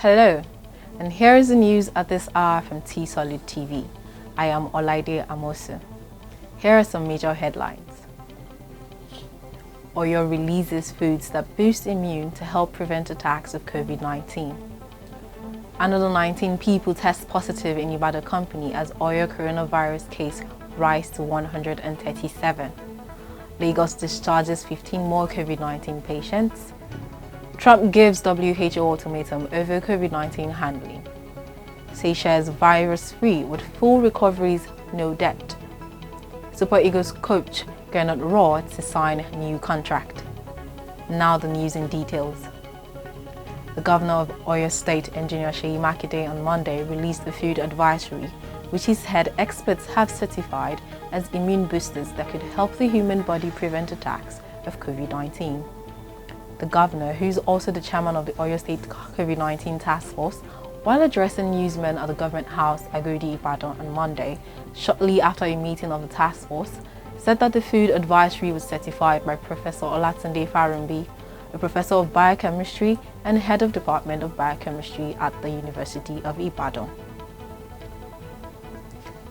Hello, and here is the news at this hour from TSTV. I am Olaide Amosu. Here are some major headlines. Oyo releases foods that boost immune to help prevent attacks of COVID-19. Another 19 people test positive in Ibadan company as Oyo coronavirus case rise to 137. Lagos discharges 15 more COVID-19 patients. Trump gives WHO ultimatum over COVID-19 handling. Seychelles virus-free with full recoveries, no debt. Super Eagles coach Gernot Rohr to sign new contract. Now the news in details. The governor of Oyo State, Engineer Seyi Makinde, on Monday released a food advisory, which he said experts have certified as immune boosters that could help the human body prevent attacks of COVID-19. The governor, who is also the chairman of the Oyo State COVID-19 Task Force, while addressing newsmen at the Government House, Agodi, Ibadan on Monday, shortly after a meeting of the task force, said that the food advisory was certified by Professor Olatunde Farumbi, a professor of biochemistry and head of Department of Biochemistry at the University of Ibadan.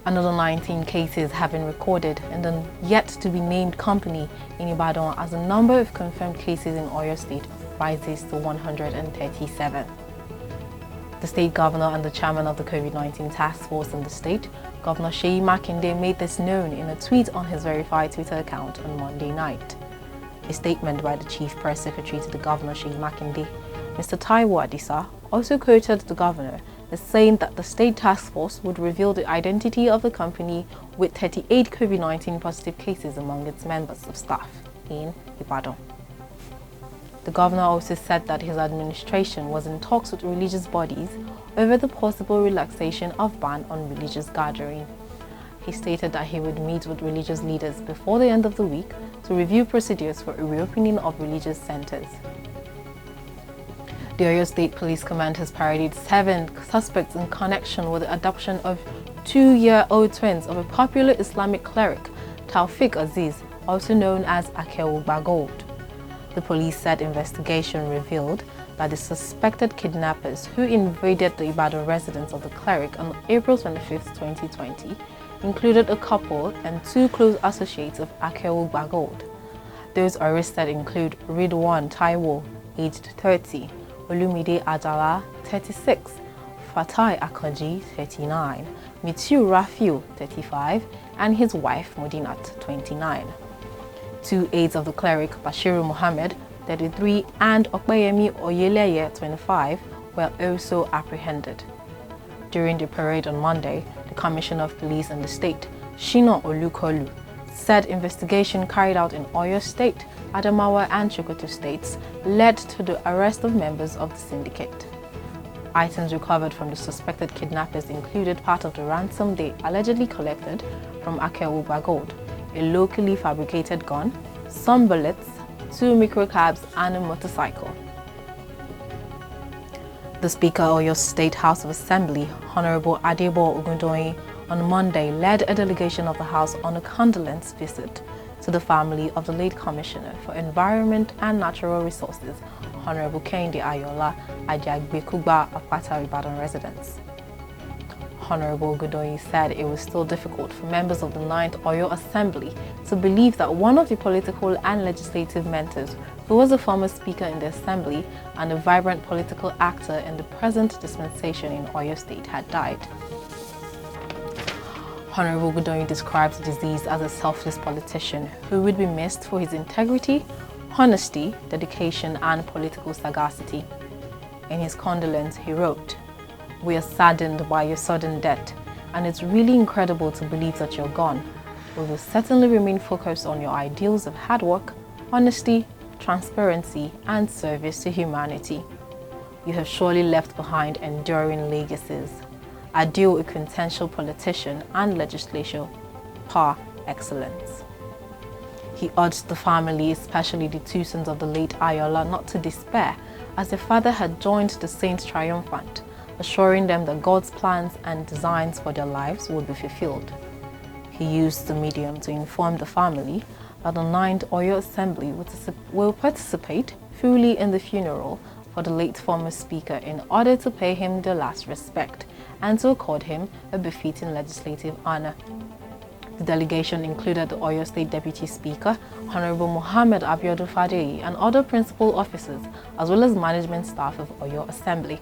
Another 19 cases have been recorded in the yet-to-be-named company in Ibadan as the number of confirmed cases in Oyo State rises to 137. The state governor and the chairman of the COVID-19 task force in the state, Governor Seyi Makinde, made this known in a tweet on his verified Twitter account on Monday night. A statement by the chief press secretary to the governor, Seyi Makinde, Mr. Taiwo Adisa, also quoted the governor as saying that the state task force would reveal the identity of the company with 38 COVID-19 positive cases among its members of staff in Ibadan. The governor also said that his administration was in talks with religious bodies over the possible relaxation of ban on religious gathering. He stated that he would meet with religious leaders before the end of the week to review procedures for a reopening of religious centers. The Oyo State Police Command has paraded 7 suspects in connection with the adoption of 2-year-old twins of a popular Islamic cleric, Taufik Aziz, also known as Akewu Bagold. The police said investigation revealed that the suspected kidnappers who invaded the Ibadan residence of the cleric on April 25, 2020, included a couple and 2 close associates of Akewu Bagold. Those arrested include Ridwan Taiwo, aged 30, Olumide Ajala, 36, Fatai Akanji, 39, Mitiu Rafiu, 35, and his wife Modinat, 29. 2 aides of the cleric, Bashiru Muhammad, 33, and Okpeyemi Oyeleye, 25, were also apprehended. During the parade on Monday, the Commissioner of Police in the state, Shina Olukolu, said investigation carried out in Oyo State, Adamawa and Sokoto states led to the arrest of members of the syndicate. Items recovered from the suspected kidnappers included part of the ransom they allegedly collected from Akewu Bagold, a locally fabricated gun, some bullets, 2 microcabs and a motorcycle. The Speaker of Oyo State House of Assembly, Honorable Adebo Ogundoyin, on Monday led a delegation of the House on a condolence visit to the family of the late Commissioner for Environment and Natural Resources, Honorable Kehinde Ayola Ajagbekugba of Pata Ibadan residents. Honorable Ogundoyin said it was still difficult for members of the 9th Oyo Assembly to believe that one of the political and legislative mentors, who was a former speaker in the Assembly and a vibrant political actor in the present dispensation in Oyo State, had died. Honorable Ogundoyin describes the deceased as a selfless politician who would be missed for his integrity, honesty, dedication, and political sagacity. In his condolence, he wrote, "We are saddened by your sudden death, and it's really incredible to believe that you're gone. We will certainly remain focused on your ideals of hard work, honesty, transparency, and service to humanity. You have surely left behind enduring legacies. Adieu, a quintessential politician and legislature par excellence." He urged the family, especially the 2 sons of the late Ayola, not to despair, as their father had joined the Saints Triumphant, assuring them that God's plans and designs for their lives would be fulfilled. He used the medium to inform the family that the 9th Oyo Assembly will participate fully in the funeral for the late former speaker in order to pay him the last respect and to accord him a befitting legislative honor. The delegation included the Oyo State Deputy Speaker, Honorable Mohammed Abiodun Fadeyi, and other principal officers, as well as management staff of Oyo Assembly.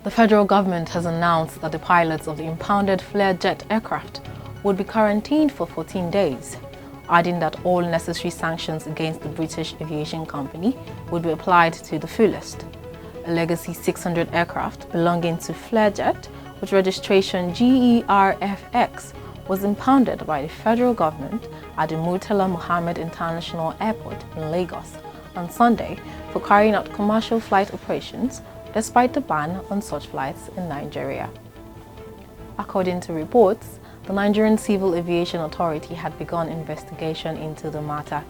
The federal government has announced that the pilots of the impounded Flare jet aircraft would be quarantined for 14 days, adding that all necessary sanctions against the British Aviation Company would be applied to the fullest. A Legacy 600 aircraft belonging to Flare jet with registration GERFX was impounded by the federal government at the Murtala Muhammed International Airport in Lagos on Sunday for carrying out commercial flight operations despite the ban on such flights in Nigeria. According to reports, the Nigerian Civil Aviation Authority had begun investigation into the matter,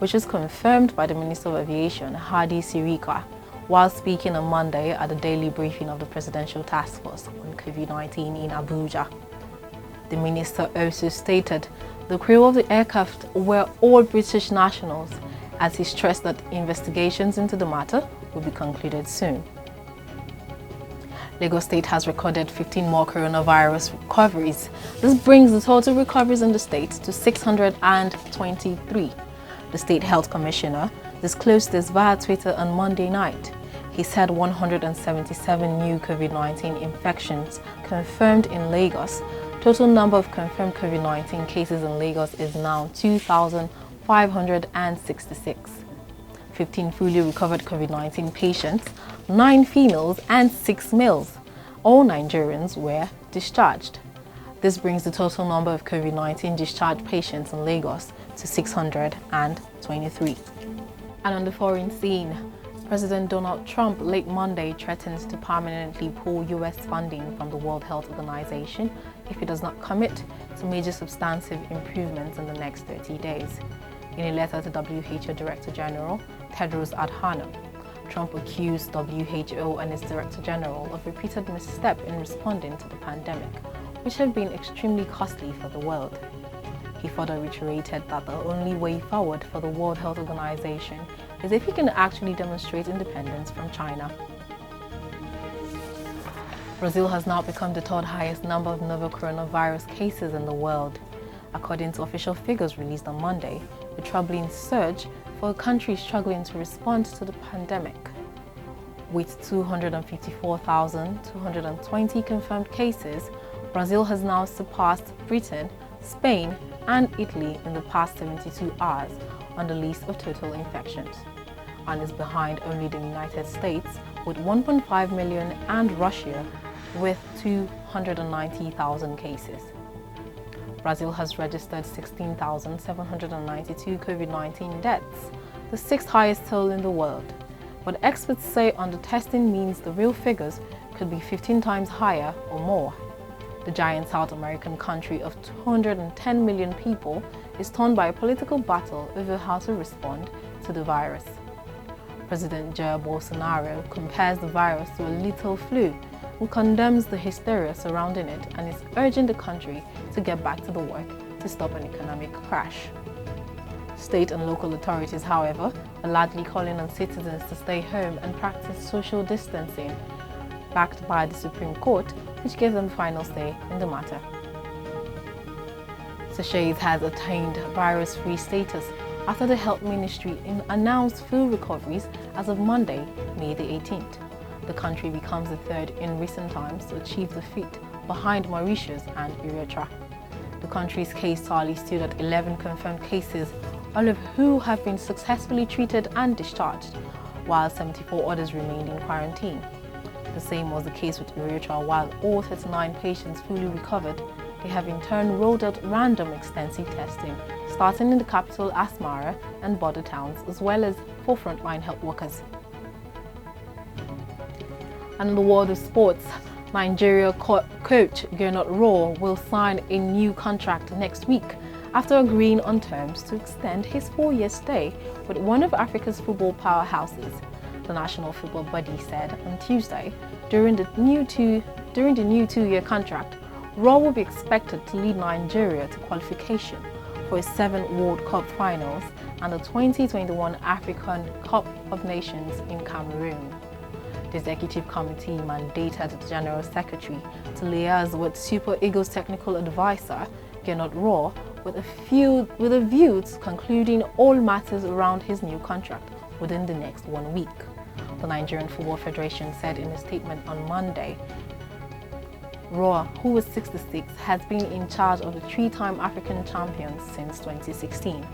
which was confirmed by the Minister of Aviation, Hadi Sirika, while speaking on Monday at the daily briefing of the Presidential Task Force on COVID-19 in Abuja. The minister also stated the crew of the aircraft were all British nationals, as he stressed that investigations into the matter will be concluded soon. Lagos State has recorded 15 more coronavirus recoveries. This brings the total recoveries in the state to 623. The State Health Commissioner disclosed this via Twitter on Monday night. He said 177 new COVID-19 infections confirmed in Lagos. Total number of confirmed COVID-19 cases in Lagos is now 2,566. 15 fully recovered COVID-19 patients, 9 females and 6 males. All Nigerians were discharged. This brings the total number of COVID-19 discharged patients in Lagos to 623. And on the foreign scene, President Donald Trump late Monday threatens to permanently pull U.S. funding from the World Health Organization if it does not commit to major substantive improvements in the next 30 days. In a letter to WHO Director General Tedros Adhanom, Trump accused WHO and its Director General of repeated missteps in responding to the pandemic, which have been extremely costly for the world. He further reiterated that the only way forward for the World Health Organization is if he can actually demonstrate independence from China. Brazil has now become the third highest number of novel coronavirus cases in the world. According to official figures released on Monday, a troubling surge for a country struggling to respond to the pandemic. With 254,220 confirmed cases, Brazil has now surpassed Britain, Spain, and Italy in the past 72 hours on the list of total infections, and is behind only the United States with 1.5 million and Russia with 290,000 cases. Brazil has registered 16,792 COVID-19 deaths, the sixth highest toll in the world. But experts say under-testing means the real figures could be 15 times higher or more. The giant South American country of 210 million people is torn by a political battle over how to respond to the virus. President Jair Bolsonaro compares the virus to a lethal flu and condemns the hysteria surrounding it and is urging the country to get back to the work to stop an economic crash. State and local authorities, however, are largely calling on citizens to stay home and practice social distancing, backed by the Supreme Court, which gave them final say in the matter. Seychelles has attained virus-free status after the Health Ministry announced full recoveries as of Monday, May the 18th. The country becomes the third in recent times to achieve the feat, behind Mauritius and Eritrea. The country's case tally stood at 11 confirmed cases, all of who have been successfully treated and discharged, while 74 others remained in quarantine. The same was the case with Eritrea. While all 39 patients fully recovered, they have in turn rolled out random extensive testing, starting in the capital Asmara and border towns, as well as for frontline health workers. And in the world of sports, Nigeria coach Gernot Rohr will sign a new contract next week after agreeing on terms to extend his 4-year stay with one of Africa's football powerhouses, the national football body said on Tuesday. During the new two-year contract, Rohr will be expected to lead Nigeria to qualification for its 7th World Cup finals and the 2021 African Cup of Nations in Cameroon. The Executive Committee mandated the General Secretary to liaise with Super Eagles technical advisor, Gernot Rohr, with a view to concluding all matters around his new contract within the next 1 week. The Nigerian Football Federation said in a statement on Monday. Rohr, who was 66, has been in charge of the 3-time African champions since 2016.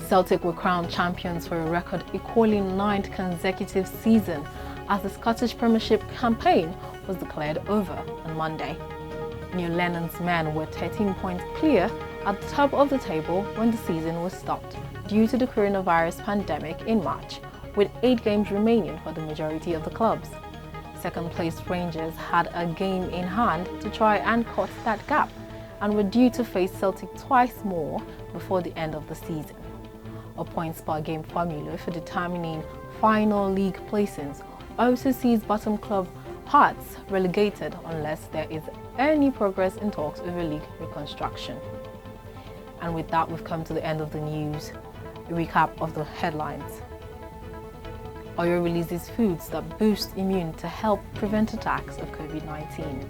Celtic were crowned champions for a record equaling 9th consecutive season as the Scottish Premiership campaign was declared over on Monday. Neil Lennon's men were 13 points clear at the top of the table when the season was stopped due to the coronavirus pandemic in March, with 8 games remaining for the majority of the clubs. Second-placed Rangers had a game in hand to try and cut that gap and were due to face Celtic twice more before the end of the season. A points-per-game formula for determining final league placings also sees bottom club Hearts relegated unless there is any progress in talks over league reconstruction. And with that, we've come to the end of the news. A recap of the headlines. Oyo releases foods that boost immune to help prevent attacks of COVID-19.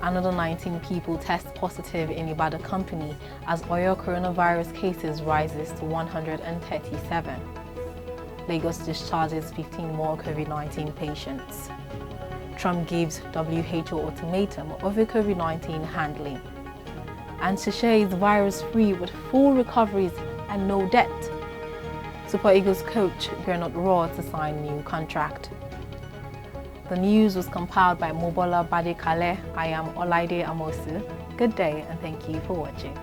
Another 19 people test positive in Ibadan company as Oyo coronavirus cases rises to 137. Lagos discharges 15 more COVID-19 patients. Trump gives WHO ultimatum over COVID-19 handling. And Sachet is virus-free with full recoveries and no debt. Super Eagles coach Gernot Rohr to sign new contract. The news was compiled by Mobola Badekale. I am Olaide Amosu. Good day and thank you for watching.